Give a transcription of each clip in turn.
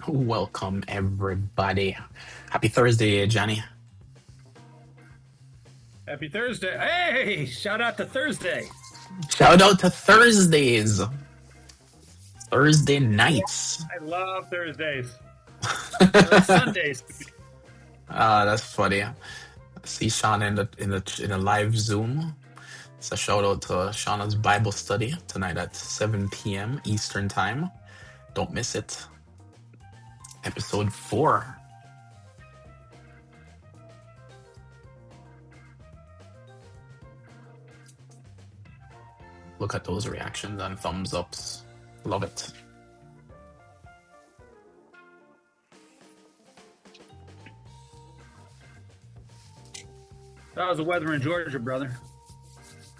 Welcome, everybody. Happy Thursday, Johnny. Happy Thursday. Hey, shout out to Thursday. Shout out to Thursdays, Thursday nights. I love Thursdays. Or Sundays. That's funny. I see Shauna in the live Zoom. So shout out to Shauna's Bible study tonight at 7 p.m. Eastern Time. Don't miss it. Episode 4. Look at those reactions and thumbs ups. Love it. How's the weather in Georgia, brother?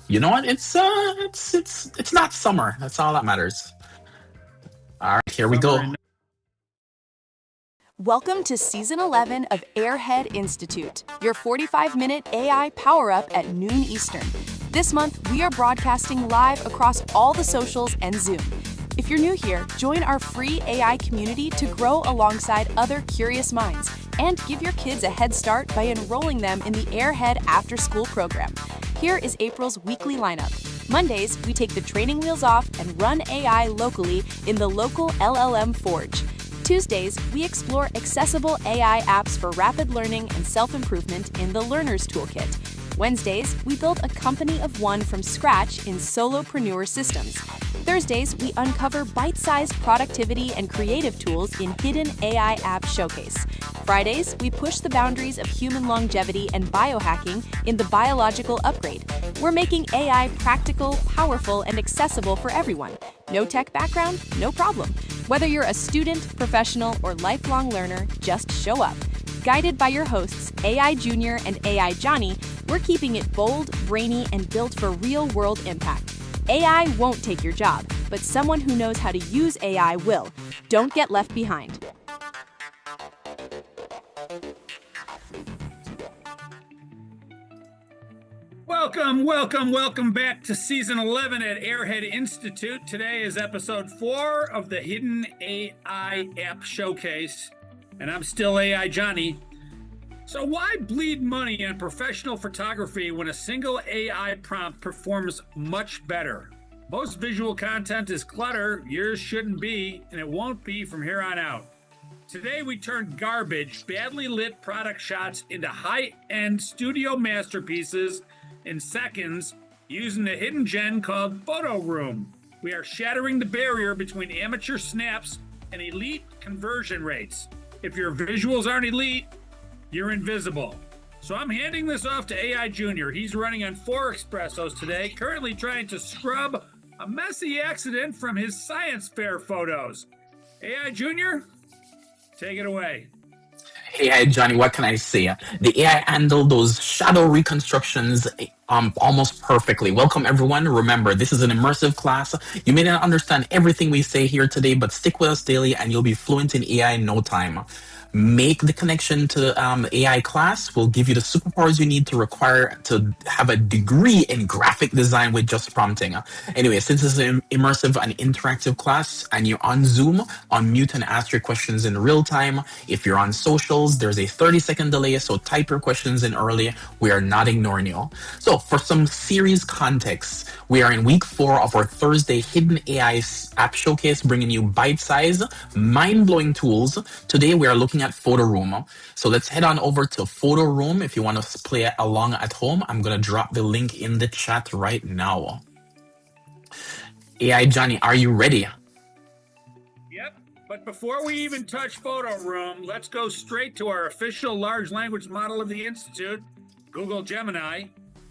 You know what? It's not summer. That's all that matters. All right, here we go. Welcome to Season 11 of Airhead Institute, your 45-minute AI power-up at noon Eastern. This month, we are broadcasting live across all the socials and Zoom. If you're new here, join our free AI community to grow alongside other curious minds and give your kids a head start by enrolling them in the Airhead after-school program. Here is April's weekly lineup. Mondays, we take the training wheels off and run AI locally in the local LLM Forge. Tuesdays, we explore accessible AI apps for rapid learning and self-improvement in the Learner's Toolkit. Wednesdays, we build a company of one from scratch in Solopreneur Systems. Thursdays, we uncover bite-sized productivity and creative tools in Hidden AI App Showcase. Fridays, we push the boundaries of human longevity and biohacking in the Biological Upgrade. We're making AI practical, powerful, and accessible for everyone. No tech background? No problem. Whether you're a student, professional, or lifelong learner, just show up. Guided by your hosts, AI Junior and AI Johnny, we're keeping it bold, brainy, and built for real-world impact. AI won't take your job, but someone who knows how to use AI will. Don't get left behind. Welcome back to Season 11 at Airhead Institute. Today is Episode 4 of the Hidden AI App Showcase, and I'm still AI Johnny. So why bleed money on professional photography when a single AI prompt performs much better? Most visual content is clutter. Yours shouldn't be, and it won't be from here on out. Today we turned garbage, badly lit product shots into high-end studio masterpieces in seconds using a hidden gem called Photoroom. We are shattering the barrier between amateur snaps and elite conversion rates. If your visuals aren't elite, you're invisible. So I'm handing this off to AI Junior. He's running on 4 espressos today, currently trying to scrub a messy accident from his science fair photos. AI Junior, take it away. Hey, Johnny, what can I say? The AI handled those shadow reconstructions almost perfectly. Welcome, everyone. Remember, this is an immersive class. You may not understand everything we say here today, but stick with us daily and you'll be fluent in AI in no time. Make the connection to AI class. We'll give you the superpowers you need to have a degree in graphic design with just prompting. Anyway, since this is an immersive and interactive class and you're on Zoom, unmute and ask your questions in real time. If you're on socials, there's a 30-second delay, so type your questions in early. We are not ignoring you. So for some series context, we are in week 4 of our Thursday Hidden AI App Showcase, bringing you bite-sized, mind-blowing tools. Today, we are looking at Photoroom. So let's head on over to Photoroom. If you want to play along at home, I'm going to drop the link in the chat right now. AI Johnny, are you ready? Yep, but before we even touch Photoroom, let's go straight to our official large language model of the Institute, Google Gemini.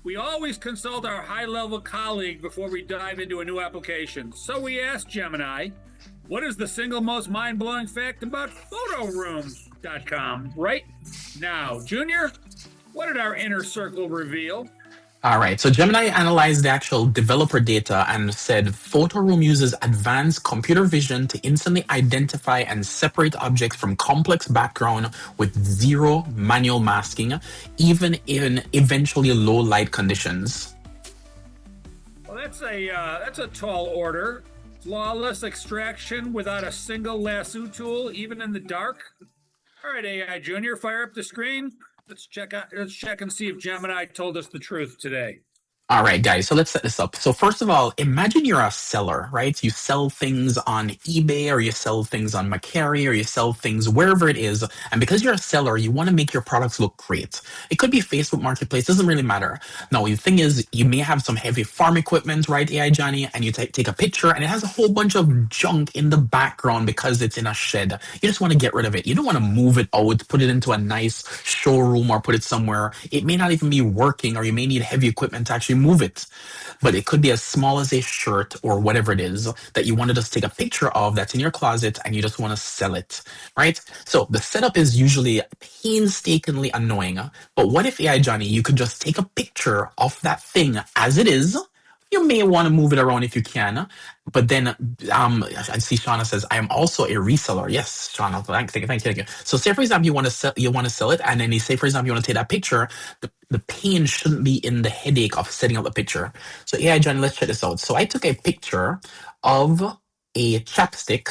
We always consult our high-level colleague before we dive into a new application. So we asked Gemini, what is the single most mind-blowing fact about Photoroom.com right now? Junior, what did our inner circle reveal? All right, so Gemini analyzed the actual developer data and said Photoroom uses advanced computer vision to instantly identify and separate objects from complex background with zero manual masking, even in eventually low light conditions. Well, that's a tall order. Flawless extraction without a single lasso tool, even in the dark. All right, AI Junior, fire up the screen. Let's check and see if Gemini told us the truth today. All right, guys, so let's set this up. So first of all, imagine you're a seller, right? You sell things on eBay or you sell things on Macari or you sell things wherever it is. And because you're a seller, you want to make your products look great. It could be Facebook Marketplace, doesn't really matter. Now, the thing is, you may have some heavy farm equipment, right, AI Johnny, and you take a picture and it has a whole bunch of junk in the background because it's in a shed. You just want to get rid of it. You don't want to move it out, put it into a nice showroom or put it somewhere. It may not even be working or you may need heavy equipment to actually move it. But it could be as small as a shirt or whatever it is that you want to just take a picture of that's in your closet and you just want to sell it, right? So the setup is usually painstakingly annoying. But what if, AI Johnny, you could just take a picture of that thing as it is? You may want to move it around if you can, but then I see Shauna says I am also a reseller. Yes, Shauna, thank you. So say for example you want to sell it, and then you say for example you want to take that picture. The pain shouldn't be in the headache of setting up the picture. So yeah, Johnny, let's check this out. So I took a picture of a chapstick.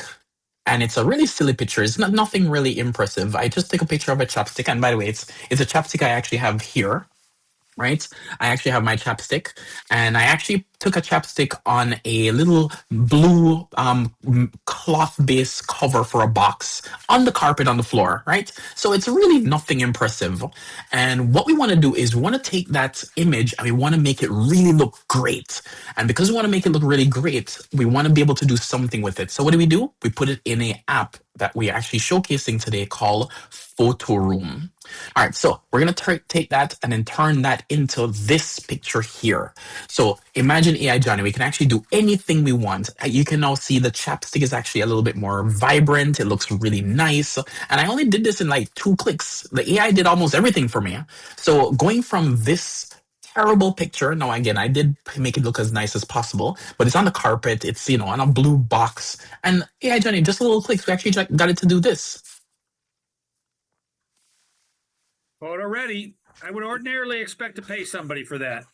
And it's a really silly picture. It's nothing really impressive. I just took a picture of a chapstick. And by the way, it's a chapstick I actually have here, right? I actually have my chapstick, and I actually took a chapstick on a little blue cloth-based cover for a box on the carpet on the floor, right? So it's really nothing impressive. And what we want to do is we want to take that image and we want to make it really look great. And because we want to make it look really great, we want to be able to do something with it. So what do? We put it in an app that we're actually showcasing today called Photoroom. All right, so we're going to take that and then turn that into this picture here. So imagine, AI Johnny, we can actually do anything we want. You can now see the chapstick is actually a little bit more vibrant. It looks really nice. And I only did this in like 2 clicks. The AI did almost everything for me. So going from this terrible picture, now again, I did make it look as nice as possible, but it's on the carpet. It's, on a blue box. And AI Johnny, just a little clicks, we actually got it to do this. Photo ready. I would ordinarily expect to pay somebody for that.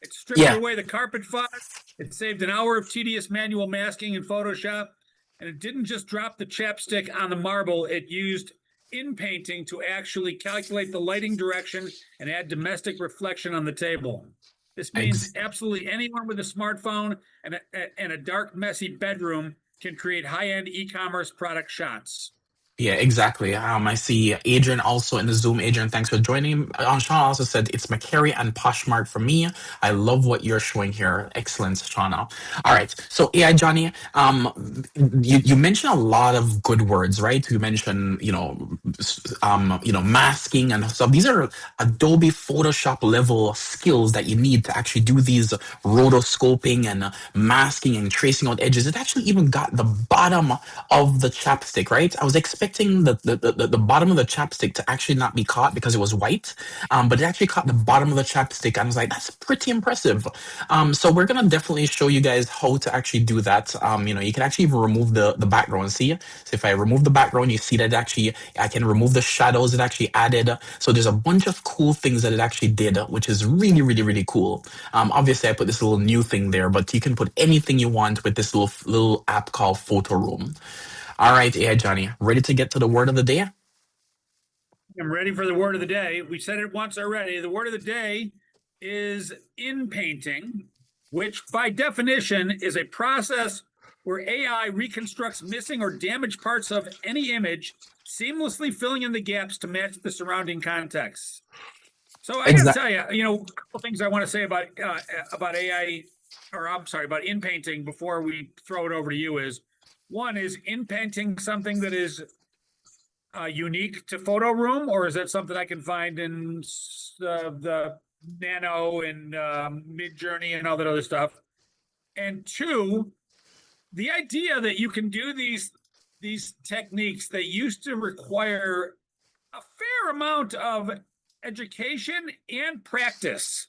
It stripped away the carpet fog. It saved an hour of tedious manual masking in Photoshop. And it didn't just drop the chapstick on the marble. It used Inpainting to actually calculate the lighting direction and add domestic reflection on the table. This means absolutely anyone with a smartphone and a dark, messy bedroom can create high-end e-commerce product shots. Yeah, exactly. I see Adrian also in the Zoom. Adrian, thanks for joining. Shauna also said it's Macari and Poshmark for me. I love what you're showing here. Excellent, Shauna. All right. So AI Johnny, you mentioned a lot of good words, right? You mentioned, masking and stuff. These are Adobe Photoshop level skills that you need to actually do these rotoscoping and masking and tracing out edges. It actually even got the bottom of the chapstick, right? I was expecting the bottom of the chapstick to actually not be caught because it was white, but it actually caught the bottom of the chapstick. And I was like, that's pretty impressive. So we're gonna definitely show you guys how to actually do that. You can actually even remove the background. See, so if I remove the background, you see that actually I can remove the shadows it actually added. So there's a bunch of cool things that it actually did, which is really, really, really cool. Obviously I put this little new thing there, but you can put anything you want with this little app called Photoroom. All right, AI Johnny, ready to get to the word of the day? I'm ready for the word of the day. We said it once already. The word of the day is inpainting, which by definition is a process where AI reconstructs missing or damaged parts of any image, seamlessly filling in the gaps to match the surrounding context. So I got to tell you, a couple things I want to say about AI, or I'm sorry, about inpainting before we throw it over to you is, one, is inpainting something that is unique to Photoroom, or is that something I can find in the Nano and Midjourney and all that other stuff? And two, the idea that you can do these techniques that used to require a fair amount of education and practice,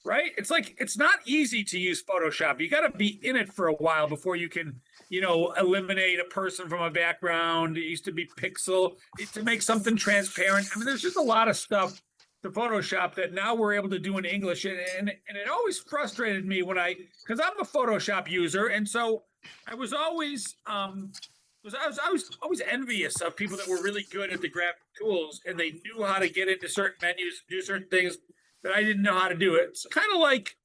right? It's like, it's not easy to use Photoshop. You got to be in it for a while before you can, eliminate a person from a background. It used to be pixel to make something transparent. I mean, there's just a lot of stuff to Photoshop that now we're able to do in English. And it always frustrated me because I'm a Photoshop user. And so I was always I was always envious of people that were really good at the graphic tools and they knew how to get into certain menus, do certain things that I didn't know how to do. It's kind of like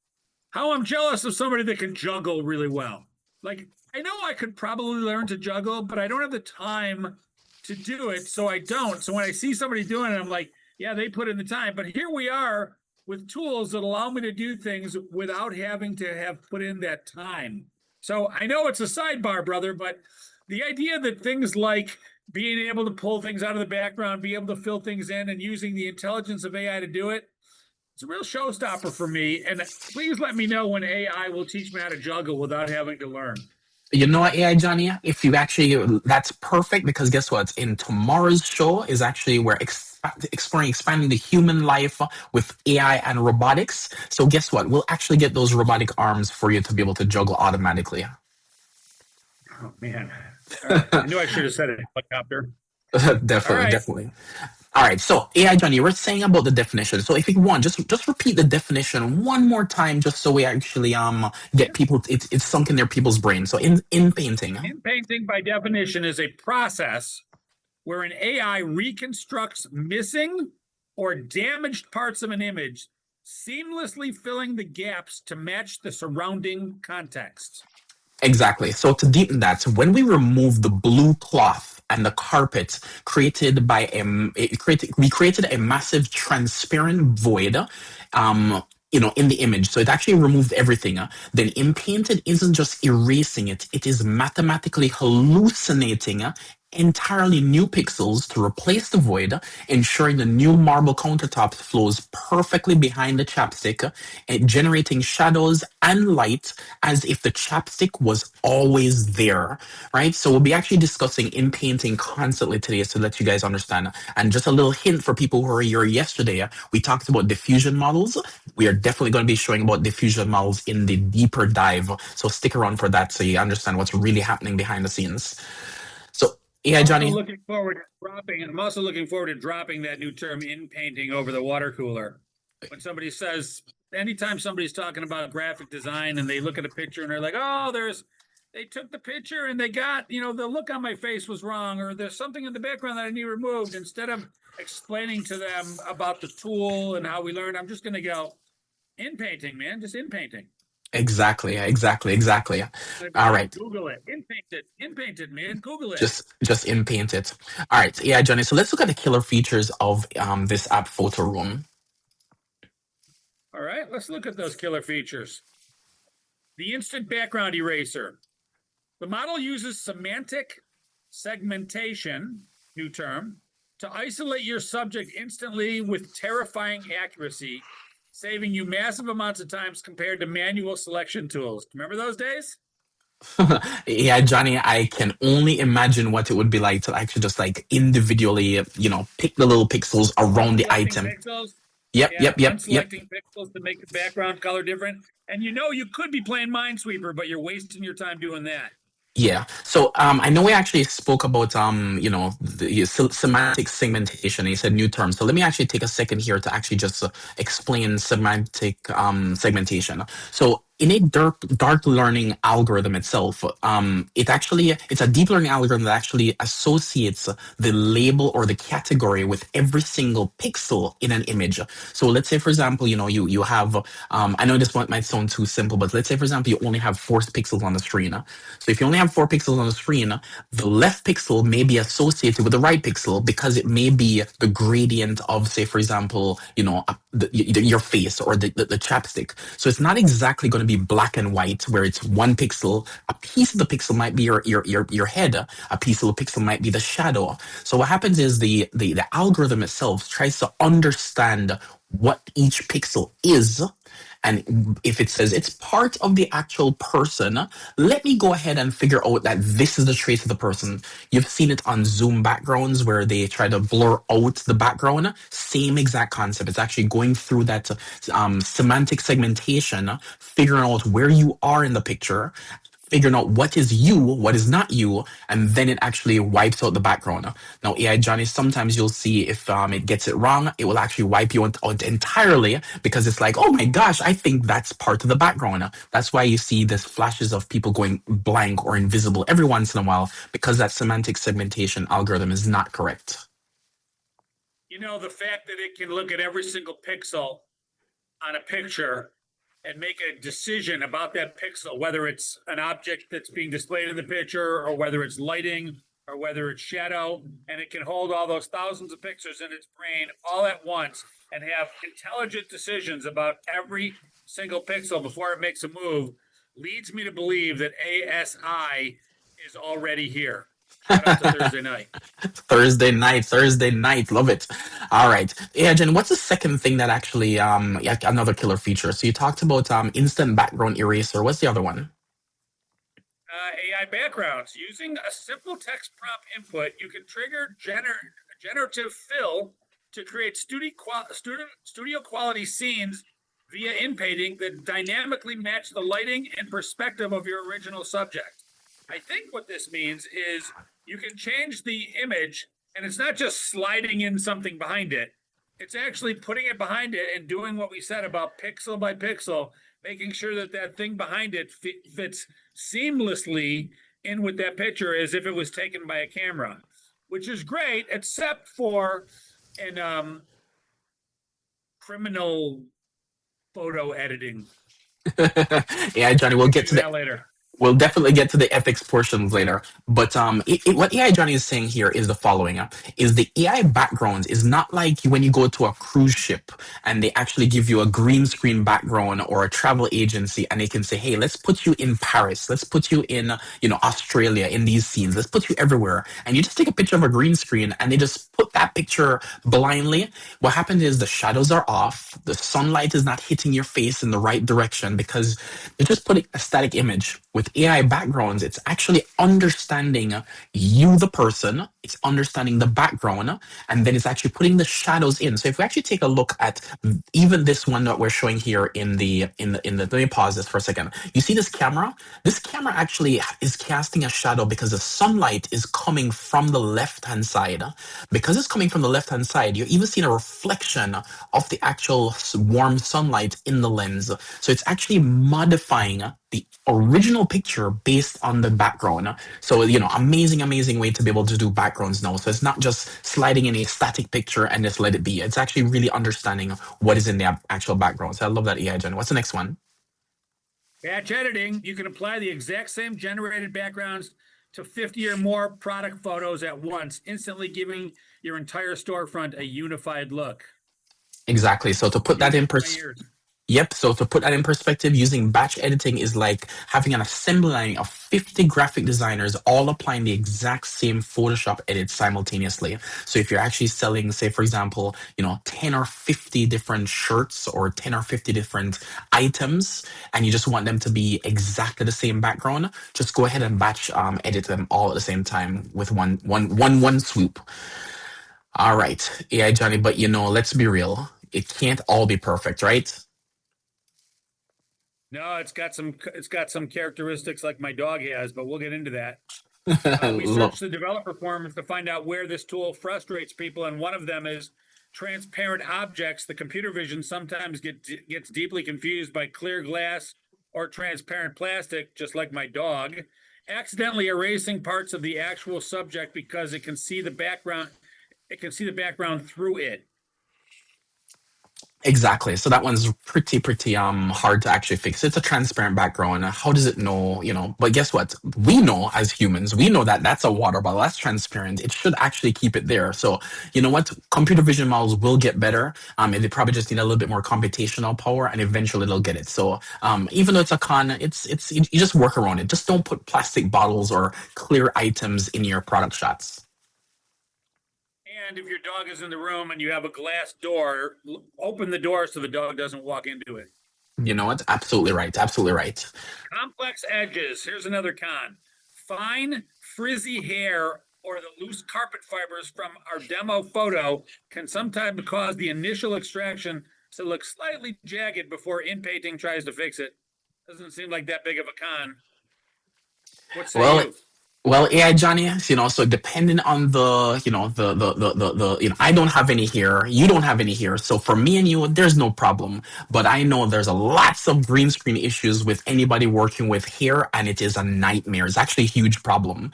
how I'm jealous of somebody that can juggle really well. Like I know I could probably learn to juggle, but I don't have the time to do it, so I don't. So when I see somebody doing it, I'm like, yeah, they put in the time. But here we are with tools that allow me to do things without having to have put in that time. So I know it's a sidebar, brother, but the idea that things like being able to pull things out of the background, be able to fill things in, and using the intelligence of AI to do it, it's a real showstopper for me. And please let me know when AI will teach me how to juggle without having to learn. You know what, AI Johnny? If you actually, that's perfect because guess what? In tomorrow's show is actually we're exploring expanding the human life with AI and robotics. So guess what? We'll actually get those robotic arms for you to be able to juggle automatically. Oh man! All right, I knew I should have said it. Helicopter. Definitely, All right. definitely. All right, so AI Johnny, you were saying about the definition. So if you want, just repeat the definition one more time, just so we actually get people. It's sunk in their people's brain. So in painting. Inpainting, by definition, is a process where an AI reconstructs missing or damaged parts of an image, seamlessly filling the gaps to match the surrounding context. Exactly. So to deepen that, so when we remove the blue cloth and the carpet created by we created a massive transparent void, in the image. So it actually removed everything. Then Inpainted isn't just erasing it; it is mathematically hallucinating. Entirely new pixels to replace the void, ensuring the new marble countertop flows perfectly behind the chapstick, generating shadows and light as if the chapstick was always there, right? So we'll be actually discussing Inpainting constantly today to let you guys understand. And just a little hint for people who were here yesterday, we talked about diffusion models. We are definitely going to be showing about diffusion models in the deeper dive. So stick around for that so you understand what's really happening behind the scenes. So yeah, Johnny. I'm also looking forward to dropping that new term Inpainting over the water cooler. When somebody says, anytime somebody's talking about graphic design and they look at a picture and they're like, oh, they took the picture and they got, the look on my face was wrong, or there's something in the background that I need removed. Instead of explaining to them about the tool and how we learn, I'm just going to go Inpainting, man, just Inpainting. Exactly. All right. Google it. Inpainted, man. Google it. Just inpaint it. All right. Yeah, Johnny. So let's look at the killer features of this app, Photoroom. All right. Let's look at those killer features. The instant background eraser. The model uses semantic segmentation, new term, to isolate your subject instantly with terrifying accuracy, saving you massive amounts of times compared to manual selection tools. Remember those days? Yeah, Johnny, I can only imagine what it would be like to actually just like individually, pick the little pixels around the item. Pixels. Yep. Unselecting pixels to make the background color different. And you could be playing Minesweeper, but you're wasting your time doing that. Yeah. So I know we actually spoke about the semantic segmentation. You said new term. So let me actually take a second here to actually just explain semantic segmentation. So in a dark learning algorithm itself, it's a deep learning algorithm that actually associates the label or the category with every single pixel in an image. So let's say, for example, you have I know this might sound too simple, but let's say, for example, you only have 4 pixels on the screen. So if you only have 4 pixels on the screen, the left pixel may be associated with the right pixel because it may be the gradient of, say, for example, your face or the chapstick. So it's not exactly going to be black and white where it's 1 pixel. A piece of the pixel might be your head. A piece of the pixel might be the shadow. So what happens is the algorithm itself tries to understand what each pixel is. And if it says it's part of the actual person, let me go ahead and figure out that this is the trace of the person. You've seen it on Zoom backgrounds where they try to blur out the background. Same exact concept. It's actually going through that semantic segmentation, figuring out where you are in the picture, figuring out what is you, what is not you, and then it actually wipes out the background. Now, AI Johnny, sometimes you'll see if it gets it wrong, it will actually wipe you out entirely because it's like, oh my gosh, I think that's part of the background. That's why you see this flashes of people going blank or invisible every once in a while because that semantic segmentation algorithm is not correct. You know, the fact that it can look at every single pixel on a picture and make a decision about that pixel, whether it's an object that's being displayed in the picture or whether it's lighting or whether it's shadow, and it can hold all those thousands of pictures in its brain all at once and have intelligent decisions about every single pixel before it makes a move, leads me to believe that ASI is already here. Shout out to Thursday night. Thursday night, love it. All right, yeah, Jen. What's the second thing that actually yeah, another killer feature? So you talked about instant background eraser. What's the other one? AI backgrounds. Using a simple text prompt input, you can trigger generative fill to create studio quality scenes via inpainting that dynamically match the lighting and perspective of your original subject. I think what this means is you can change the image, and it's not just sliding in something behind it. It's actually putting it behind it and doing what we said about pixel by pixel, making sure that that thing behind it fits seamlessly in with that picture as if it was taken by a camera, which is great, except for in criminal photo editing. Yeah, Johnny, we'll Get get to to the that later. we'll definitely get to the ethics portions later. But what AI Johnny is saying here is the following: is the AI background is not like when you go to a cruise ship and they actually give you a green screen background or a travel agency and they can say, hey, let's put you in Paris, let's put you in Australia in these scenes, let's put you everywhere, and you just take a picture of a green screen and they just put that picture blindly. What happens is the shadows are off, the sunlight is not hitting your face in the right direction because they're just putting a static image. With AI backgrounds, it's actually understanding you, the person, it's understanding the background, and then it's actually putting the shadows in. So if we actually take a look at even this one that we're showing here in the let me pause this for a second. You see this camera? This camera actually is casting a shadow because the sunlight is coming from the left-hand side. Because it's coming from the left-hand side, you're even seeing a reflection of the actual warm sunlight in the lens. So it's actually modifying the original picture based on the background. So, amazing way to be able to do backgrounds now. So it's not just sliding in a static picture and just let it be. It's actually really understanding what is in the actual background. So I love that AI, Jen. What's the next one? Batch editing, you can apply the exact same generated backgrounds to 50 or more product photos at once, instantly giving your entire storefront a unified look. Exactly. So to put that in perspective. Yep. So to put that in perspective, using batch editing is like having an assembly line of 50 graphic designers all applying the exact same Photoshop edit simultaneously. So if you're actually selling, say, for example, 10 or 50 different shirts or 10 or 50 different items, and you just want them to be exactly the same background, just go ahead and batch edit them all at the same time with one swoop. All right. AI Johnny, but let's be real. It can't all be perfect, right? No, it's got some characteristics like my dog has, but we'll get into that. We Lo- searched the developer forums to find out where this tool frustrates people, and one of them is transparent objects. The computer vision sometimes gets deeply confused by clear glass or transparent plastic, just like my dog, accidentally erasing parts of the actual subject because it can see the background. It can see the background through it. Exactly. So that one's pretty hard to actually fix. It's a transparent background. How does it know, But guess what? We know as humans, we know that that's a water bottle. That's transparent. It should actually keep it there. So, you know what? Computer vision models will get better. And they probably just need a little bit more computational power and eventually they'll get it. So, even though it's a con, it's you just work around it. Just don't put plastic bottles or clear items in your product shots. And if your dog is in the room and you have a glass door, open the door so the dog doesn't walk into it. You know what? Absolutely right. Absolutely right. Complex edges. Here's another con. Fine, frizzy hair or the loose carpet fibers from our demo photo can sometimes cause the initial extraction to look slightly jagged before Inpainting tries to fix it. Doesn't seem like that big of a con. What say Well, you? well, AI Johnny, so depending on the, I don't have any here, you don't have any here. So for me and you, there's no problem. But I know there's a lots of green screen issues with anybody working with hair, and it is a nightmare. It's actually a huge problem.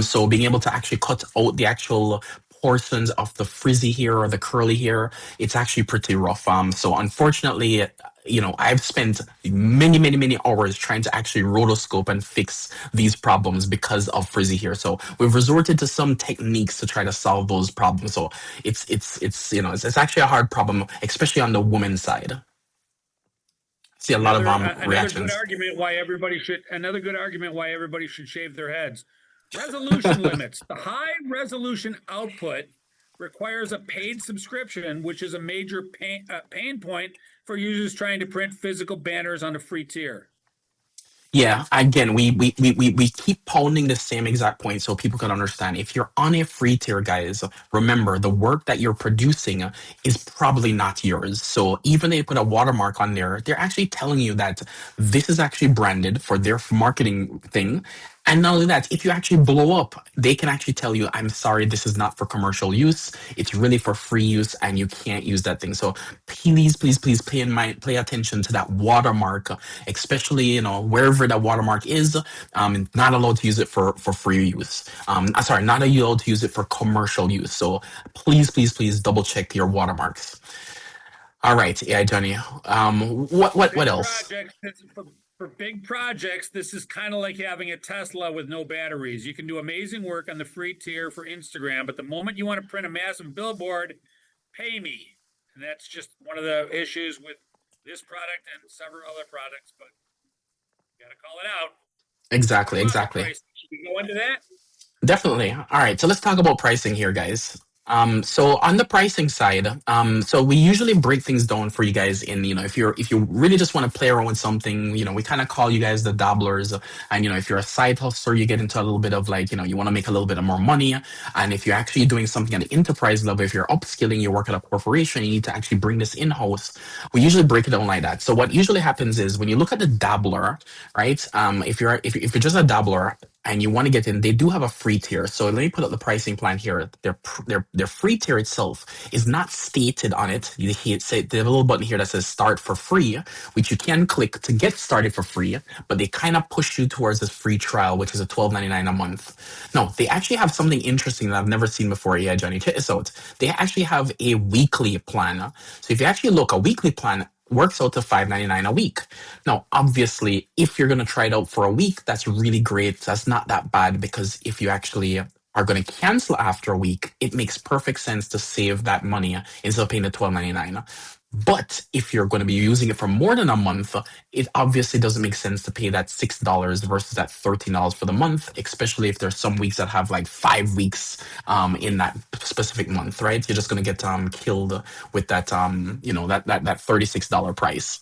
So being able to actually cut out the actual portions of the frizzy hair or the curly hair, it's actually pretty rough. So unfortunately, I've spent many, many, many hours trying to actually rotoscope and fix these problems because of frizzy hair. So we've resorted to some techniques to try to solve those problems. So it's actually a hard problem, especially on the woman's side. See a lot of Another good reactions. argument why everybody should shave their heads. Resolution limits. The high resolution output requires a paid subscription, which is a major pain point for users trying to print physical banners on a free tier. Yeah, again, we keep pounding the same exact point so people can understand. If you're on a free tier, guys, remember the work that you're producing is probably not yours. So even they put a watermark on there, they're actually telling you that this is actually branded for their marketing thing. And not only that, if you actually blow up, they can actually tell you, I'm sorry, this is not for commercial use. It's really for free use and you can't use that thing. So please, please, please pay attention to that watermark, especially, wherever that watermark is. Not allowed to use it for free use. Sorry, not allowed to use it for commercial use. So please, please, please double check your watermarks. All right, yeah, Johnny. What Big else? projects for big projects, this is kind of like having a Tesla with no batteries. You can do amazing work on the free tier for Instagram, but the moment you want to print a massive billboard, pay me. And that's just one of the issues with this product and several other products, but you got to call it out. What Exactly, about the exactly. price? Should we go into that? Definitely. All right. So let's talk about pricing here, guys. So on the pricing side, so we usually break things down for you guys in, if you really just want to play around with something, we kind of call you guys the dabblers. And, if you're a side hustler, you get into a little bit of like, you want to make a little bit of more money. And if you're actually doing something at the enterprise level, if you're upskilling, you work at a corporation, you need to actually bring this in-house. We usually break it down like that. So what usually happens is when you look at the dabbler, right? If you're just a dabbler, and you want to get in, they do have a free tier. So let me put up the pricing plan here. Their free tier itself is not stated on it. They have a little button here that says start for free, which you can click to get started for free, but they kind of push you towards this free trial, which is a $12.99 a month. No, they actually have something interesting that I've never seen before. Yeah, Johnny, check this out. They actually have a weekly plan. So if you actually look, a weekly plan works out to $5.99 a week. Now, obviously, if you're going to try it out for a week, that's really great. That's not that bad because if you actually are going to cancel after a week, it makes perfect sense to save that money instead of paying the $12.99. But if you're going to be using it for more than a month, it obviously doesn't make sense to pay that $6 versus that $13 for the month, especially if there's some weeks that have like 5 weeks in that specific month, right? You're just going to get killed with that that $36 price.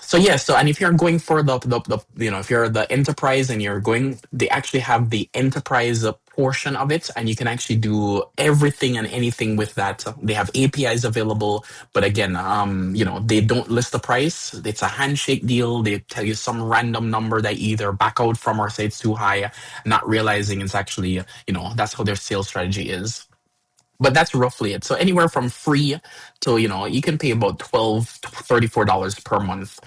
So and if you're going for if you're the enterprise and you're going, they actually have the enterprise portion of it, and you can actually do everything and anything with that. They have APIs available, but again, they don't list the price. It's a handshake deal. They tell you some random number that you either back out from or say it's too high, not realizing it's actually, that's how their sales strategy is. But that's roughly it. So anywhere from free to, you can pay about $34 per month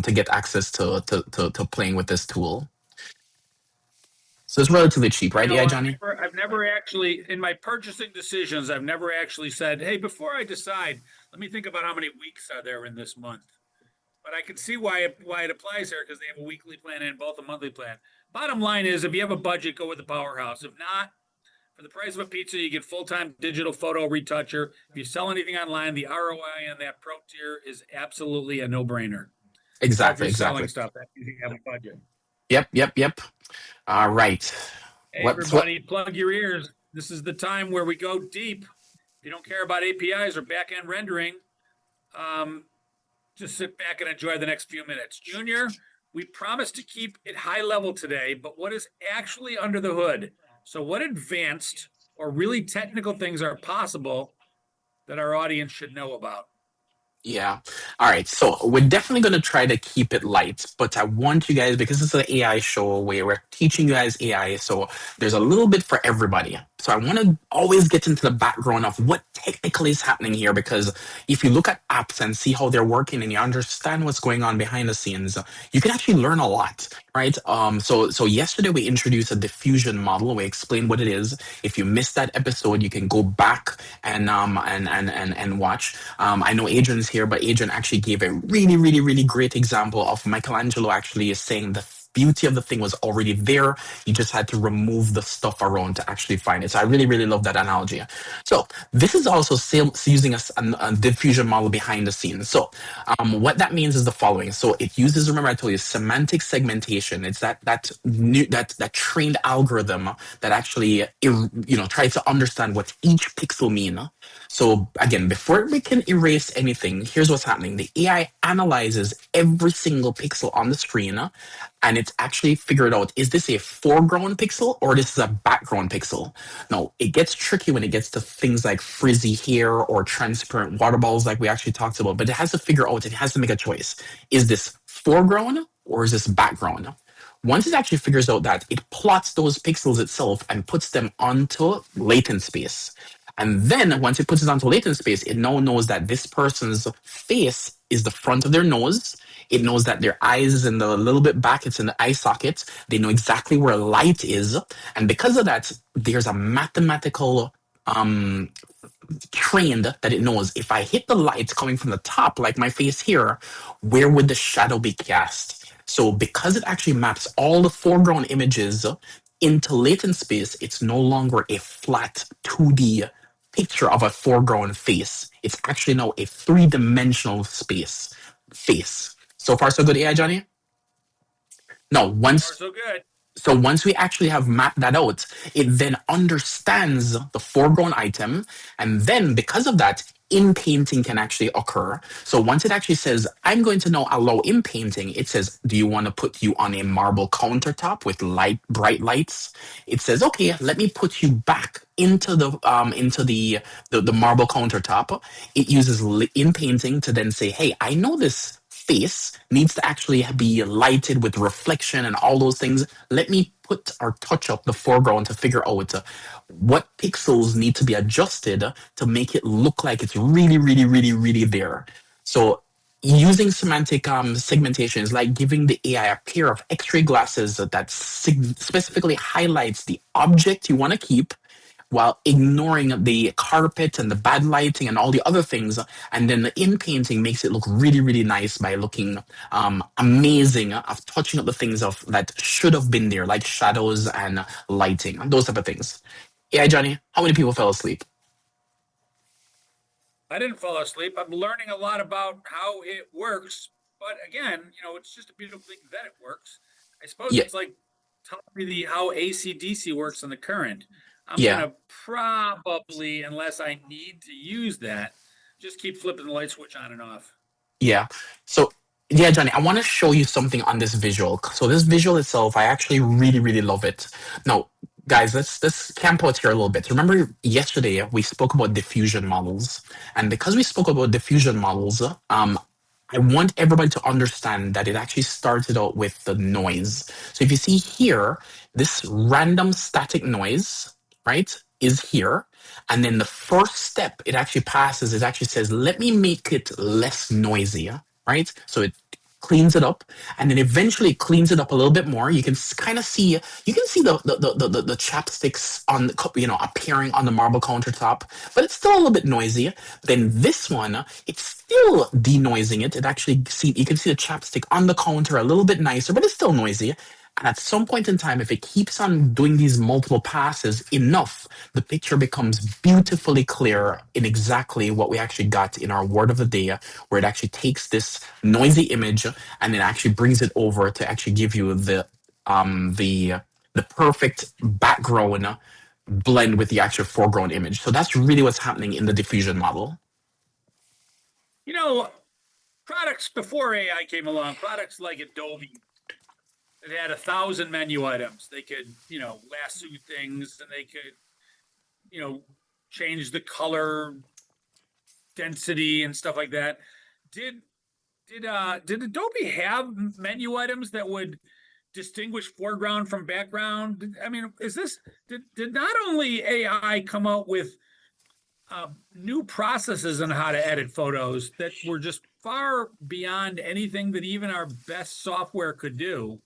to get access to playing with this tool. So it's relatively cheap, right? Yeah, Johnny? I've never actually, in my purchasing decisions, I've never actually said, hey, before I decide, let me think about how many weeks are there in this month. But I can see why it applies here because they have a weekly plan and both a monthly plan. Bottom line is, if you have a budget, go with the Powerhouse. If not, for the price of a pizza, you get full-time digital photo retoucher. If you sell anything online, the ROI on that pro tier is absolutely a no-brainer. So if Exactly, you're selling exactly. stuff, that you have a budget. Yep. All right. Hey, What? everybody, plug your ears. This is the time where we go deep. If you don't care about APIs or back-end rendering, just sit back and enjoy the next few minutes. Junior, we promised to keep it high level today, but what is actually under the hood? So what advanced or really technical things are possible that our audience should know about? Yeah. All right. So we're definitely going to try to keep it light, but I want you guys, because it's an AI show where we're teaching you guys AI, so there's a little bit for everybody. So I want to always get into the background of what technically is happening here, because if you look at apps and see how they're working and you understand what's going on behind the scenes, you can actually learn a lot, right? So yesterday we introduced a diffusion model. We explained what it is. If you missed that episode, you can go back and watch. I know Adrian's here, but Adrian actually gave a really, really, really great example of Michelangelo actually is saying the beauty of the thing was already there. You just had to remove the stuff around to actually find it. So I really, really love that analogy. So this is also using a diffusion model behind the scenes. So what that means is the following. So it uses, remember I told you, semantic segmentation. It's that trained algorithm that actually tries to understand what each pixel mean. So again, before we can erase anything, here's what's happening. The AI analyzes every single pixel on the screen, and it's actually figured out, is this a foreground pixel or this is a background pixel? Now, it gets tricky when it gets to things like frizzy hair or transparent water balls like we actually talked about, but it has to figure out, it has to make a choice. Is this foreground or is this background? Once it actually figures out that, it plots those pixels itself and puts them onto latent space. And then once it puts it onto latent space, it now knows that this person's face is the front of their nose. It knows that their eyes is in the little bit back, it's in the eye socket. They know exactly where light is. And because of that, there's a mathematical trained that it knows if I hit the light coming from the top, like my face here, where would the shadow be cast? So because it actually maps all the foreground images into latent space, it's no longer a flat 2D picture of a foreground face. It's actually now a three-dimensional face. So far, so good, AI Johnny? No, So far, once so good. so once we actually have mapped that out, it then understands the foreground item. And then because of that, inpainting can actually occur. So once it actually says, I'm going to now allow inpainting, it says, do you want to put you on a marble countertop with bright lights? It says, okay, let me put you back into the marble countertop. It uses inpainting to then say, hey, I know this face needs to actually be lighted with reflection and all those things. Let me put or touch up the foreground to figure out what pixels need to be adjusted to make it look like it's really, really, really, really there. So using semantic segmentation is like giving the AI a pair of X-ray glasses that specifically highlights the object you want to keep while ignoring the carpet and the bad lighting and all the other things. And then the in painting makes it look really, really nice by looking amazing of touching up the things of that should have been there, like shadows and lighting and those type of things. Yeah, Johnny, how many people fell asleep? I didn't fall asleep. I'm learning a lot about how it works. But again, it's just a beautiful thing that it works. I suppose Yeah, it's like telling me how AC/DC works on the current. I'm yeah. gonna probably, unless I need to use that, just keep flipping the light switch on and off. Yeah. So, yeah, Johnny, I want to show you something on this visual. So this visual itself, I actually really, really love it. Now, guys, let's camp out here a little bit. Remember yesterday we spoke about diffusion models, and because we spoke about diffusion models, I want everybody to understand that it actually started out with the noise. So if you see here, this random static noise, right, is here. And then the first step it actually passes, it actually says, let me make it less noisy, right? So it cleans it up, and then eventually it cleans it up a little bit more. You can kind of see, you can see the chapsticks on the cup, appearing on the marble countertop, but it's still a little bit noisy. Then this one, it's still denoising it. It actually you can see the chapstick on the counter a little bit nicer, but it's still noisy. And at some point in time, if it keeps on doing these multiple passes enough, the picture becomes beautifully clear in exactly what we actually got in our word of the day, where it actually takes this noisy image and it actually brings it over to actually give you the perfect background blend with the actual foreground image. So that's really what's happening in the diffusion model. You know, products before AI came along, products like Adobe, that had 1,000 menu items. They could, lasso things, and they could, change the color density and stuff like that. did Adobe have menu items that would distinguish foreground from background? I mean, did not only AI come out with new processes on how to edit photos that were just far beyond anything that even our best software could do,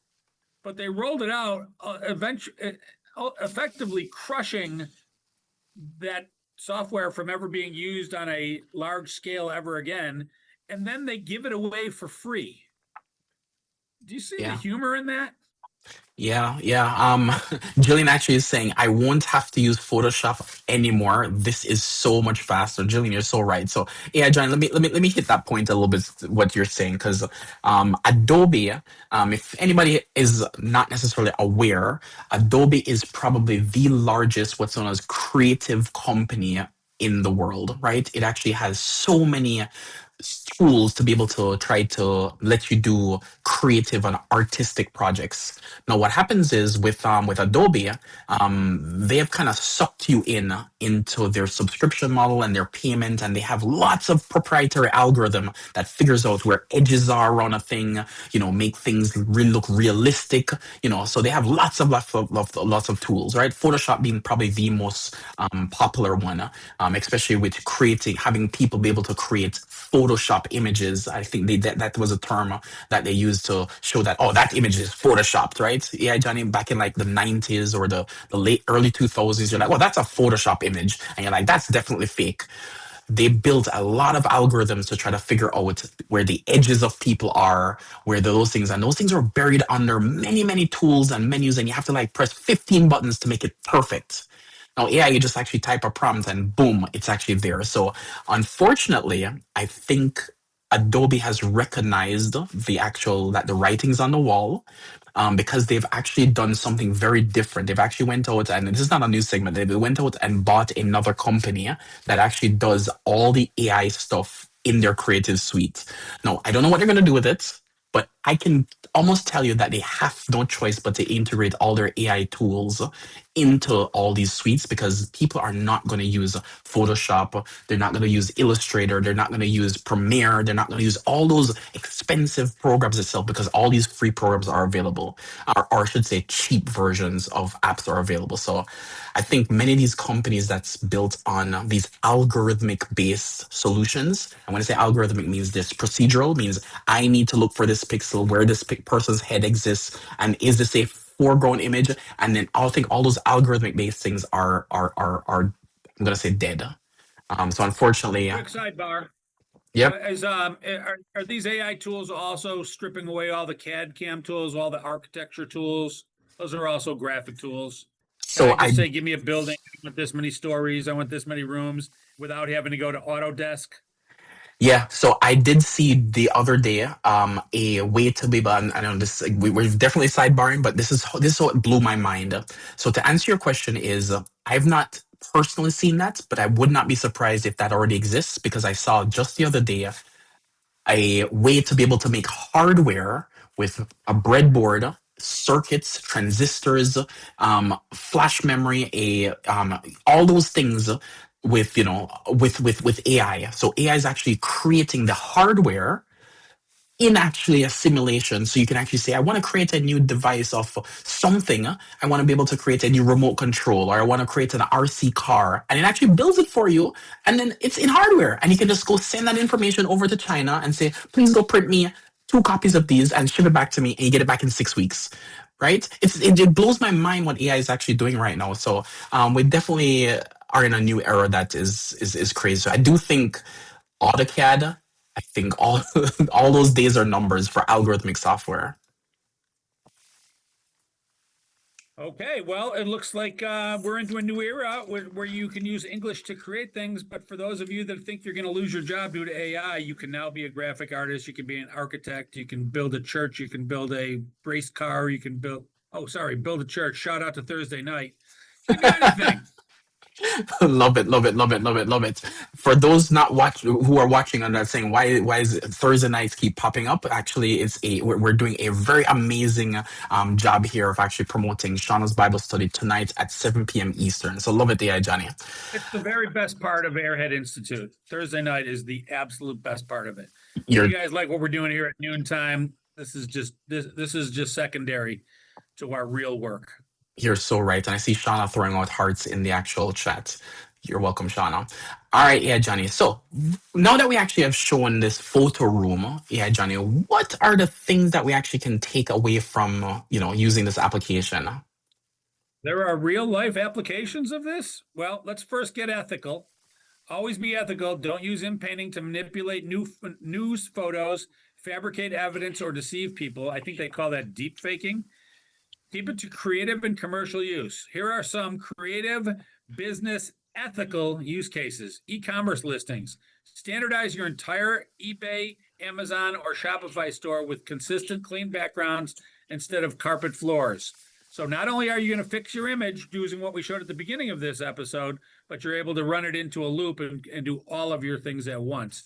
but they rolled it out eventually, effectively crushing that software from ever being used on a large scale ever again, and then they give it away for free. Do you see the Yeah. humor in that? Yeah, yeah. Jillian actually is saying I won't have to use Photoshop anymore. This is so much faster. Jillian, you're so right. So yeah, John, let me hit that point a little bit. What you're saying, because Adobe, if anybody is not necessarily aware, Adobe is probably the largest what's known as creative company in the world. Right? It actually has so many tools to be able to try to let you do creative and artistic projects. Now, what happens is with Adobe, they have kind of sucked you into their subscription model and their payment, and they have lots of proprietary algorithm that figures out where edges are on a thing, make things really look realistic, So they have lots of tools, right? Photoshop being probably the most popular one, especially with having people be able to create Photoshop images. I think that was a term that they used to show that, oh, that image is photoshopped, right? Yeah, Johnny, back in like the 90s or the late early 2000s, you're like, well, that's a Photoshop image, and you're like, that's definitely fake. They built a lot of algorithms to try to figure out where the edges of people are, where those things, and those things are buried under many, many tools and menus, and you have to like press 15 buttons to make it perfect. Now, AI, you just actually type a prompt and boom, it's actually there. So, unfortunately, I think Adobe has recognized that the writing's on the wall, because they've actually done something very different. They've actually went out, and this is not a news segment. They went out and bought another company that actually does all the AI stuff in their creative suite. Now, I don't know what they're going to do with it, but I can almost tell you that they have no choice but to integrate all their AI tools into all these suites, because people are not going to use Photoshop, they're not going to use Illustrator, they're not going to use Premiere, they're not going to use all those expensive programs itself, because all these free programs are available, or I should say cheap versions of apps are available. So I think many of these companies that's built on these algorithmic based solutions, and when I say algorithmic, means this procedural, means I need to look for this pixel where this person's head exists, and is this a foreground image, and then I think all those algorithmic based things are I'm gonna say dead. So unfortunately, Quick sidebar. yep. Are these AI tools also stripping away all the CAD CAM tools, all the architecture tools? Those are also graphic tools. Can So I just say, give me a building, I want this many stories, I want this many rooms, without having to go to Autodesk? So I did see the other day a way to be able, and I know this we're definitely sidebarring, but this is what blew my mind. So to answer your question is, I've not personally seen that, but I would not be surprised if that already exists, because I saw just the other day a way to be able to make hardware with a breadboard, circuits, transistors, flash memory, all those things with with AI. So AI is actually creating the hardware in actually a simulation. So you can actually say, I want to create a new device of something. I want to be able to create a new remote control, or I want to create an RC car. And it actually builds it for you. And then it's in hardware. And you can just go send that information over to China and say, please go print me 2 copies of these and ship it back to me. And you get it back in 6 weeks. Right? It blows my mind what AI is actually doing right now. So we definitely are in a new era that is crazy. So I do think AutoCAD, I think all all those days are numbers for algorithmic software. Okay, well, it looks like we're into a new era where you can use English to create things. But for those of you that think you're going to lose your job due to AI, you can now be a graphic artist. You can be an architect. You can build a church. You can build a race car. You can build a church. Shout out to Thursday night. You can do anything. Love it, love it, love it, love it, love it. For those not watch who are watching and are saying why is Thursday nights keep popping up? Actually, we're doing a very amazing job here of actually promoting Shauna's Bible study tonight at 7 p.m. Eastern. So love it, AI Johnny. It's the very best part of Airhead Institute. Thursday night is the absolute best part of it. If You're you guys like what we're doing here at noontime, this is just secondary to our real work. You're so right. And I see Shauna throwing out hearts in the actual chat. You're welcome, Shauna. All right, yeah, Johnny. So now that we actually have shown this photo room, yeah, Johnny, what are the things that we actually can take away from using this application? There are real life applications of this. Well, let's first get ethical. Always be ethical. Don't use Inpainting to manipulate news photos, fabricate evidence, or deceive people. I think they call that deep faking. Keep it to creative and commercial use. Here are some creative, business, ethical use cases. E-commerce listings. Standardize your entire eBay, Amazon, or Shopify store with consistent, clean backgrounds instead of carpet floors. So not only are you going to fix your image using what we showed at the beginning of this episode, but you're able to run it into a loop and do all of your things at once.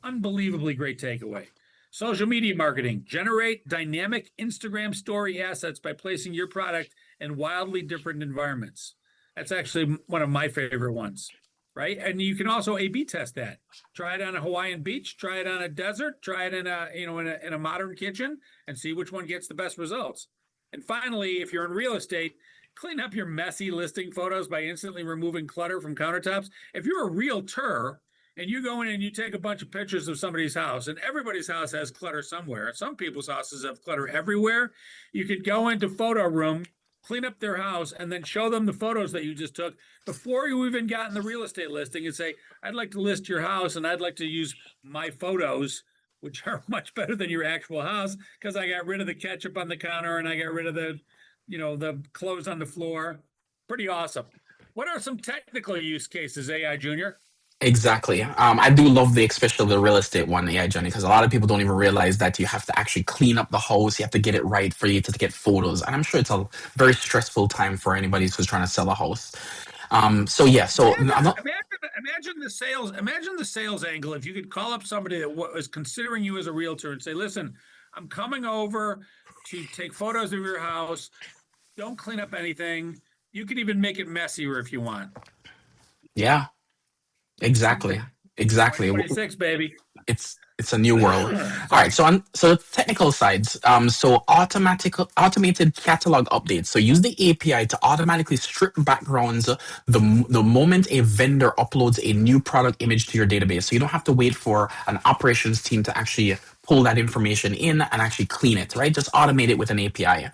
Unbelievably great takeaway. Social media marketing. Generate dynamic Instagram story assets by placing your product in wildly different environments. That's actually one of my favorite ones, right? And you can also A/B test that. Try it on a Hawaiian beach, try it on a desert, try it in a modern kitchen, and see which one gets the best results. And finally, if you're in real estate, clean up your messy listing photos by instantly removing clutter from countertops. If you're a realtor and you go in and you take a bunch of pictures of somebody's house, and everybody's house has clutter somewhere, some people's houses have clutter everywhere, you could go into Photoroom, clean up their house, and then show them the photos that you just took before you even got in the real estate listing and say, I'd like to list your house and I'd like to use my photos, which are much better than your actual house, because I got rid of the ketchup on the counter and I got rid of the clothes on the floor. Pretty awesome. What are some technical use cases, AI Junior? Exactly. I do love especially the real estate one, yeah, Johnny, because a lot of people don't even realize that you have to actually clean up the house. You have to get it right for you to get photos, and I'm sure it's a very stressful time for anybody who's trying to sell a house. So yeah, so I'm not. Imagine the sales angle. If you could call up somebody that was considering you as a realtor and say, "Listen, I'm coming over to take photos of your house. Don't clean up anything. You could even make it messier if you want." Yeah, exactly, exactly. 2026, baby. It's a new world. All right, Sorry. so technical sides. So automated catalog updates. So use the API to automatically strip backgrounds the moment a vendor uploads a new product image to your database. So you don't have to wait for an operations team to actually pull that information in and actually clean it, right? Just automate it with an API.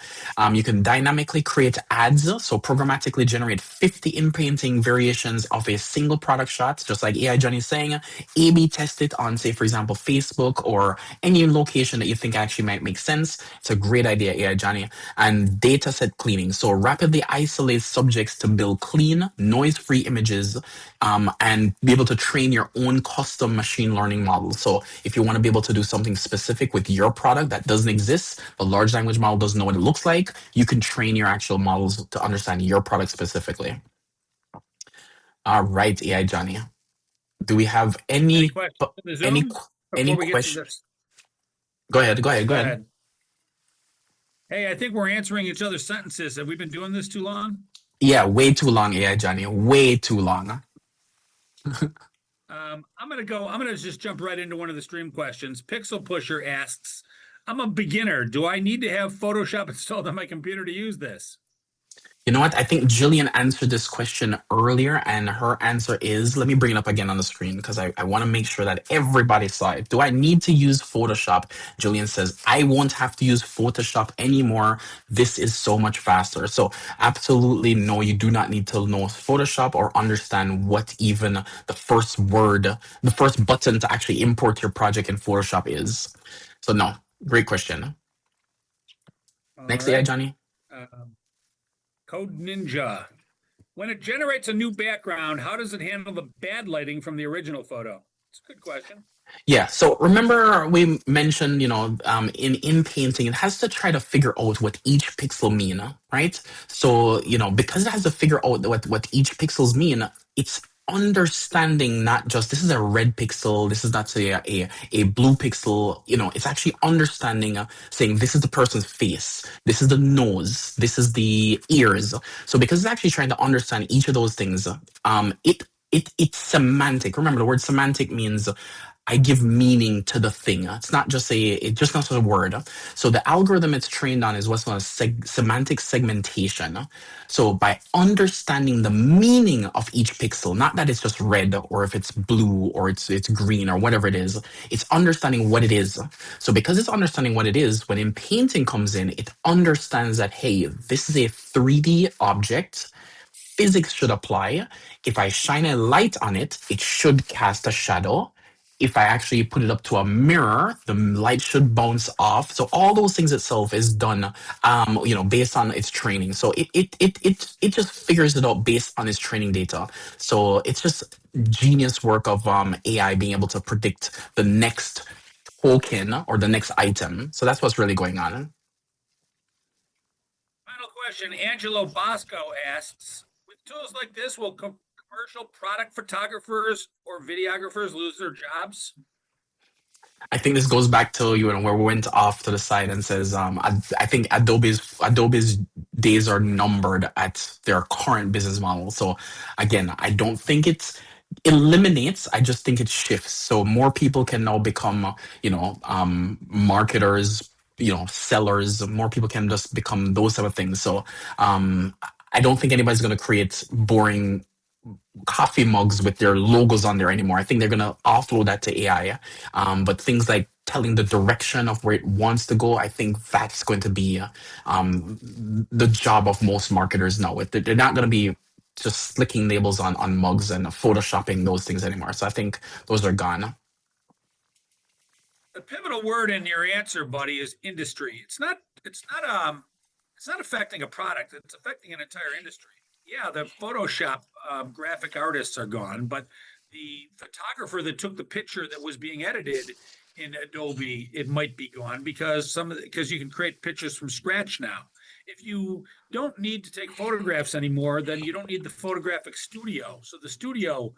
You can dynamically create ads, so programmatically generate 50 in-painting variations of a single product shot, just like AI Johnny is saying. A/B test it on, say, for example, Facebook or any location that you think actually might make sense. It's a great idea, AI Johnny. And data set cleaning, so rapidly isolate subjects to build clean, noise-free images, and be able to train your own custom machine learning model. So if you want to be able to do something specific with your product that doesn't exist, the large language model doesn't know what it looks like, you can train your actual models to understand your product specifically. All right, AI Johnny. Do we have Any questions in the any Zoom any before we get to question? this? Go ahead. Go ahead. Go Go ahead. ahead. Hey, I think we're answering each other's sentences. Have we been doing this too long? Yeah, way too long, AI Johnny. Way too long. I'm gonna just jump right into one of the stream questions. Pixel Pusher asks, I'm a beginner. Do I need to have Photoshop installed on my computer to use this? You know what? I think Jillian answered this question earlier, and her answer is, let me bring it up again on the screen because I want to make sure that everybody saw it. Do I need to use Photoshop? Jillian says, I won't have to use Photoshop anymore. This is so much faster. So absolutely no, you do not need to know Photoshop or understand what even the first button to actually import your project in Photoshop is. So no, great question. All Next right. AI, Johnny. Code Ninja. When it generates a new background, how does it handle the bad lighting from the original photo? It's a good question. Yeah, so remember we mentioned, in Inpainting, it has to try to figure out what each pixel mean, right? So, because it has to figure out what each pixels mean, it's understanding not just this is a red pixel, this is not say a blue pixel, it's actually understanding, saying this is the person's face, this is the nose, this is the ears. So because it's actually trying to understand each of those things, it's semantic. Remember, the word semantic means I give meaning to the thing. It's not just it's just not a word. So the algorithm it's trained on is what's known as semantic segmentation. So by understanding the meaning of each pixel, not that it's just red or if it's blue or it's green or whatever it is, it's understanding what it is. So because it's understanding what it is, when Inpainting comes in, it understands that, hey, this is a 3D object. Physics should apply. If I shine a light on it, it should cast a shadow. If I actually put it up to a mirror, the light should bounce off. So all those things itself is done, based on its training. So it just figures it out based on its training data. So it's just genius work of AI being able to predict the next token or the next item. So that's what's really going on. Final question. Angelo Bosco asks, with tools like this, will commercial product photographers or videographers lose their jobs? I think this goes back to where we went off to the side and says I think Adobe's days are numbered at their current business model. So again, I don't think it eliminates. I just think it shifts. So more people can now become marketers, sellers. More people can just become those type of things. So I don't think anybody's going to create boring coffee mugs with their logos on there anymore. I think they're going to offload that to AI. But things like telling the direction of where it wants to go, I think that's going to be the job of most marketers now. They're not going to be just slicking labels on mugs and photoshopping those things anymore. So I think those are gone. The pivotal word in your answer, buddy, is industry. It's not affecting a product, it's affecting an entire industry. Yeah, the Photoshop graphic artists are gone, but the photographer that took the picture that was being edited in Adobe, it might be gone because because you can create pictures from scratch now. If you don't need to take photographs anymore, then you don't need the photographic studio. So the studio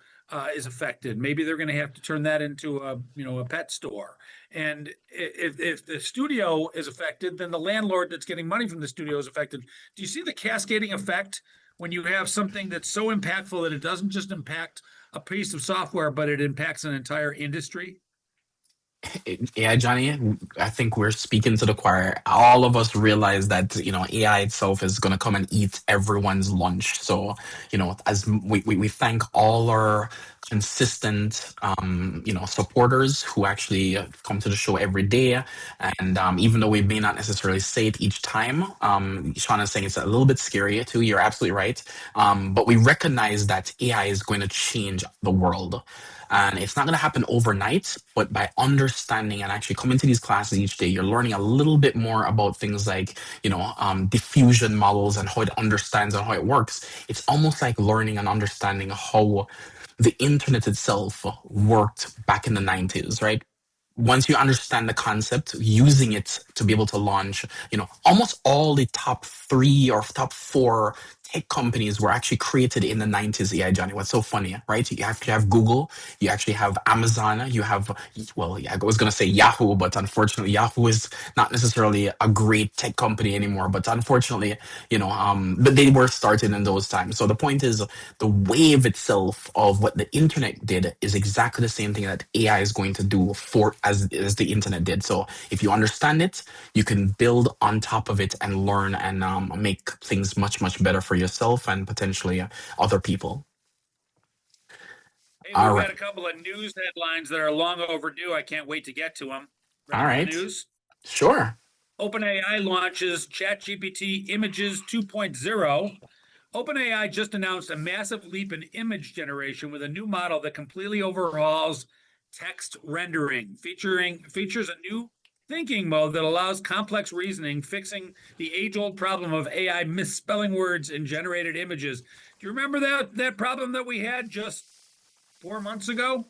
is affected. Maybe they're going to have to turn that into a pet store. And if the studio is affected, then the landlord that's getting money from the studio is affected. Do you see the cascading effect when you have something that's so impactful that it doesn't just impact a piece of software, but it impacts an entire industry? Yeah, Johnny, I think we're speaking to the choir. All of us realize that, AI itself is going to come and eat everyone's lunch. So, as we thank all our consistent, supporters who actually come to the show every day. And even though we may not necessarily say it each time, Sean is saying it's a little bit scary too. You're absolutely right. But we recognize that AI is going to change the world. And it's not going to happen overnight, but by understanding and actually coming to these classes each day, you're learning a little bit more about things like, diffusion models and how it understands and how it works. It's almost like learning and understanding how the internet itself worked back in the 90s, right? Once you understand the concept, using it to be able to launch, almost all the top three or top four tech companies were actually created in the 90s. Yeah, Johnny, what's so funny, right? You have Google, you actually have Amazon, you have, well, yeah, I was going to say Yahoo, but unfortunately, Yahoo is not necessarily a great tech company anymore. But unfortunately, but they were started in those times. So the point is, the wave itself of what the internet did is exactly the same thing that AI is going to do for as the internet did. So if you understand it, you can build on top of it and learn and make things much better for yourself and potentially other people. Hey, All we've had right. a couple of news headlines that are long overdue. I can't wait to get to them. All Ready for the right. news? Sure. OpenAI launches ChatGPT Images 2.0. OpenAI just announced a massive leap in image generation with a new model that completely overhauls text rendering, features a new thinking mode that allows complex reasoning, fixing the age-old problem of AI misspelling words in generated images. Do you remember that problem that we had just 4 months ago?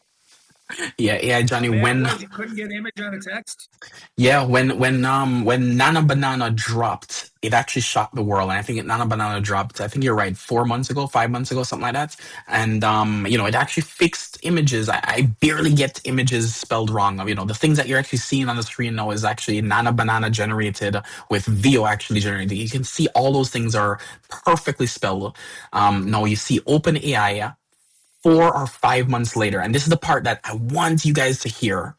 Yeah, AI Johnny, The math was you couldn't get image on a text. when Nana Banana dropped, it actually shocked the world. And I think Nana Banana dropped, I think you're right, 4 months ago, 5 months ago, something like that. And it actually fixed images. I barely get images spelled wrong. The things that you're actually seeing on the screen now is actually Nana Banana generated with Vio actually generated. You can see all those things are perfectly spelled. Now you see OpenAI 4 or 5 months later, and this is the part that I want you guys to hear.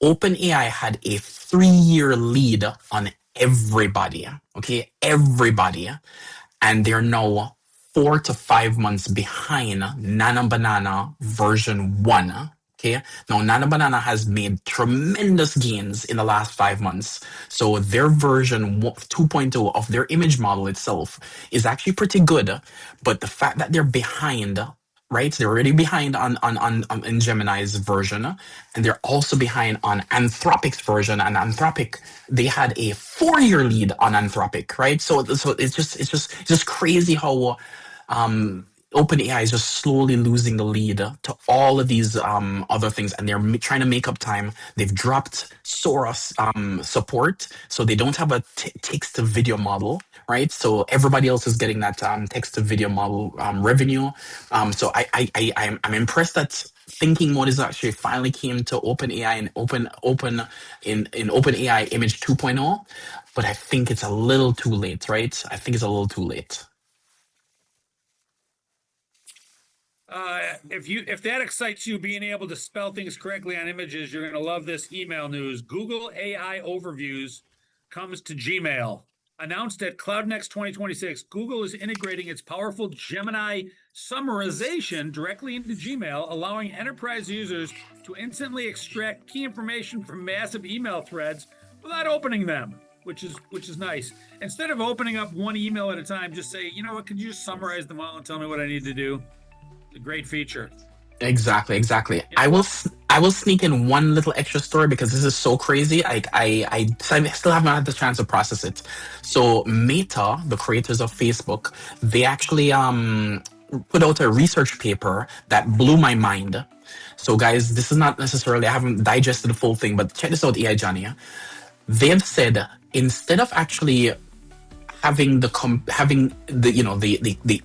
OpenAI had a 3 year lead on everybody. Okay, everybody. And they're now 4 to 5 months behind Nana Banana version 1. Okay, now Nana Banana has made tremendous gains in the last 5 months. So their version 2.0 of their image model itself is actually pretty good. But the fact that they're behind, right? They're already behind on in Gemini's version, and they're also behind on Anthropic's version. And Anthropic, they had a 4 year lead on Anthropic, right? So it's just crazy how OpenAI is just slowly losing the lead to all of these other things, and they're trying to make up time. They've dropped Sora support, so they don't have a text to video model, right? So everybody else is getting that text to video model revenue. So I'm impressed that thinking mode is actually finally came to OpenAI and open in OpenAI Image 2.0, but I think it's a little too late, right? I think it's a little too late. If that excites you, being able to spell things correctly on images, you're going to love this email news. Google AI Overviews comes to Gmail. Announced at CloudNext 2026, Google is integrating its powerful Gemini summarization directly into Gmail, allowing enterprise users to instantly extract key information from massive email threads without opening them, which is nice. Instead of opening up one email at a time, just say, you know what, could you just summarize them all and tell me what I need to do? A great feature. Exactly. I will sneak in one little extra story because this is so crazy. I still haven't had the chance to process it. So Meta, the creators of Facebook, they actually put out a research paper that blew my mind. So guys, this is not necessarily, I haven't digested the full thing, but check this out, AI Johnny. They've said instead of actually having the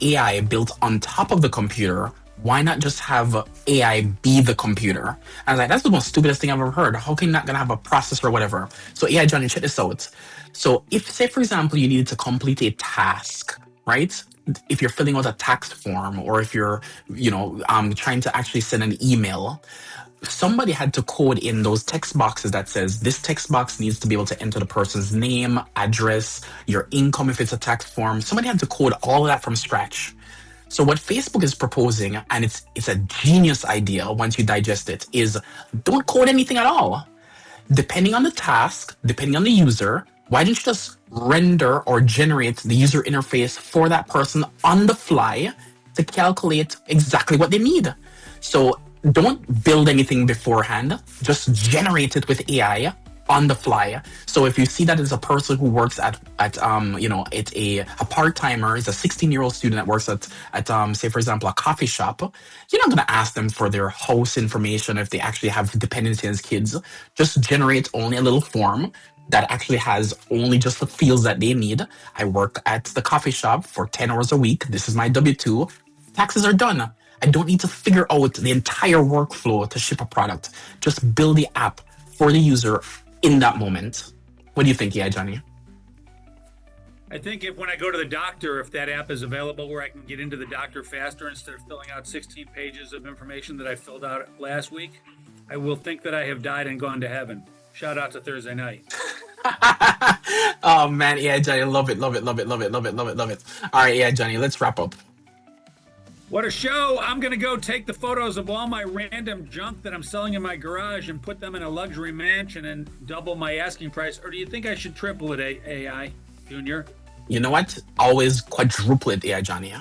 AI built on top of the computer, why not just have AI be the computer? And I was like, that's the most stupidest thing I've ever heard. How can you not gonna have a processor or whatever? So AI Johnny, check this out. So if, say for example, you needed to complete a task, right? If you're filling out a tax form, or if you're, trying to actually send an email, somebody had to code in those text boxes that says this text box needs to be able to enter the person's name, address, your income if it's a tax form. Somebody had to code all of that from scratch. So what Facebook is proposing, and it's a genius idea once you digest it, is don't code anything at all. Depending on the task, depending on the user, why don't you just render or generate the user interface for that person on the fly to calculate exactly what they need? So don't build anything beforehand, just generate it with AI on the fly. So if you see that as a person who works at it's a part-timer, is a 16-year-old student that works at say for example a coffee shop, you're not going to ask them for their house information if they actually have dependency as kids. Just generate only a little form that actually has only just the fields that they need. I work at the coffee shop for 10 hours a week. This is my W-2. Taxes are done. I don't need to figure out the entire workflow to ship a product. Just build the app for the user in that moment. What do you think, Johnny? I think when I go to the doctor, if that app is available where I can get into the doctor faster instead of filling out 16 pages of information that I filled out last week, I will think that I have died and gone to heaven. Shout out to Thursday night. Oh man, Johnny, love it. All right, Johnny, let's wrap up. What a show! I'm going to go take the photos of all my random junk that I'm selling in my garage and put them in a luxury mansion and double my asking price. Or do you think I should triple it, AI Junior? You know what? Always quadruple it, AI Johnny.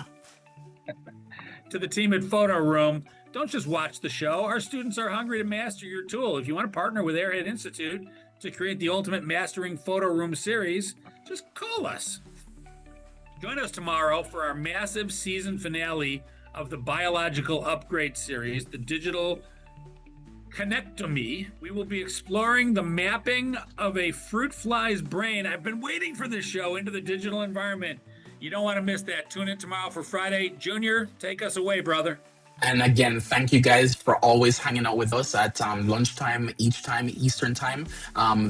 To the team at Photoroom, don't just watch the show. Our students are hungry to master your tool. If you want to partner with Airhead Institute to create the ultimate Mastering Photoroom series, just call us. Join us tomorrow for our massive season finale of the Biological Upgrade series, the digital connectomy, we will be exploring the mapping of a fruit fly's brain. I've been waiting for this show into the digital environment. You don't want to miss that. Tune in tomorrow for Friday. Junior, take us away, brother. And again, thank you guys for always hanging out with us at lunchtime, each time, Eastern time.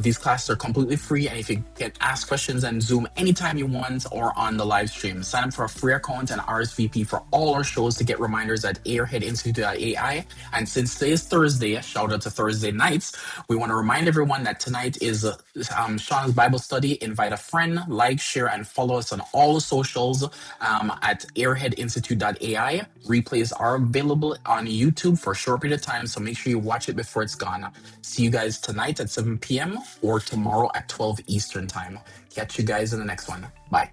These classes are completely free, and if you can ask questions on Zoom anytime you want or on the live stream, sign up for a free account and RSVP for all our shows to get reminders at airheadinstitute.ai. And since today is Thursday, shout out to Thursday nights, we want to remind everyone that tonight is Sean's Bible study. Invite a friend, like, share, and follow us on all the socials at airheadinstitute.ai. Replays are available on YouTube for a short period of time, so make sure you watch it before it's gone. See you guys tonight at 7 p.m. or tomorrow at 12 Eastern time. Catch you guys in the next one. Bye.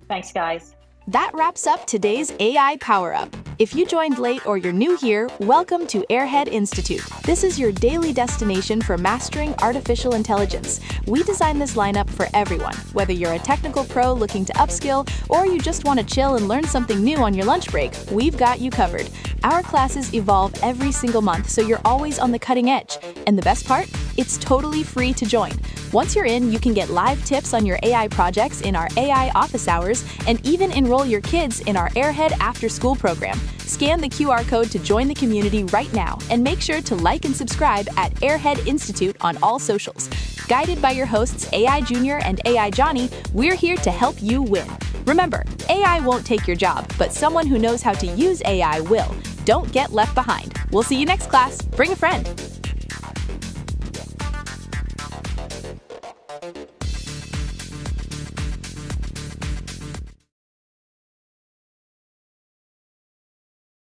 Thanks, guys. That wraps up today's AI Power Up. If you joined late or you're new here, welcome to Airhead Institute. This is your daily destination for mastering artificial intelligence. We designed this lineup for everyone, whether you're a technical pro looking to upskill or you just want to chill and learn something new on your lunch break, we've got you covered. Our classes evolve every single month, so you're always on the cutting edge. And the best part? It's totally free to join. Once you're in, you can get live tips on your AI projects in our AI office hours and even enroll your kids in our Airhead after-school program. Scan the QR code to join the community right now and make sure to like and subscribe at Airhead Institute on all socials. Guided by your hosts AI Junior and AI Johnny, we're here to help you win. Remember, AI won't take your job, but someone who knows how to use AI will. Don't get left behind. We'll see you next class. Bring a friend.